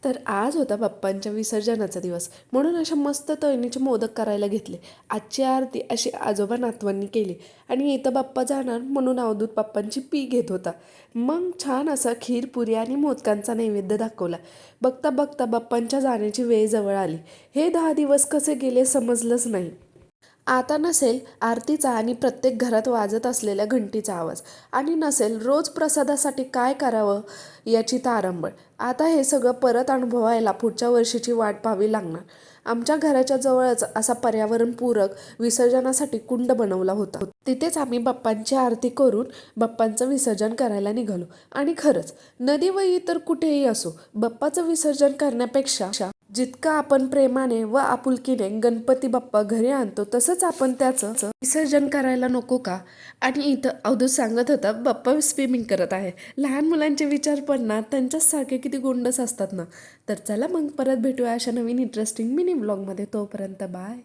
तर आज होता बाप्पांच्या विसर्जनाचा दिवस, म्हणून अशा मस्त तळणीचे मोदक करायला घेतले. आजची आरती अशी आजोबा नातवांनी केली आणि इथं बाप्पा जाणार म्हणून अवधूत बाप्पांची पी घेत होता. मग छान असा खीर, पुरी आणि मोदकांचा नैवेद्य दाखवला. बघता बघता बाप्पांच्या जाण्याची वेळ जवळ आली. हे 10 दिवस कसे गेले समजलंच नाही. आता नसेल आरतीचा आणि प्रत्येक घरात वाजत असलेल्या घंटीचा आवाज, आणि नसेल रोज प्रसादासाठी काय करावं याची तारंबळ. आता हे सगळं परत अनुभवायला पुढच्या वर्षीची वाट पाहावी लागणार. आमच्या घराच्या जवळच असा पर्यावरणपूरक विसर्जनासाठी कुंड बनवला होता. तिथेच आम्ही बाप्पांची आरती करून बाप्पांचं विसर्जन करायला निघालो. आणि खरंच, नदी व इतर कुठेही असो, बाप्पाचं विसर्जन करण्यापेक्षा जितकं आपण प्रेमाने व आपुलकीने गणपती बाप्पा घरी आणतो, तसंच आपण त्याचं विसर्जन करायला नको का? आणि इथं अवधूत सांगत होता बाप्पा स्विमिंग करत आहे. लहान मुलांचे विचार पण ना त्यांच्याच सारखे किती गोंडस असतात ना. तर चला मग परत भेटूया अशा नवीन इंटरेस्टिंग मिनी ब्लॉगमध्ये. तोपर्यंत बाय.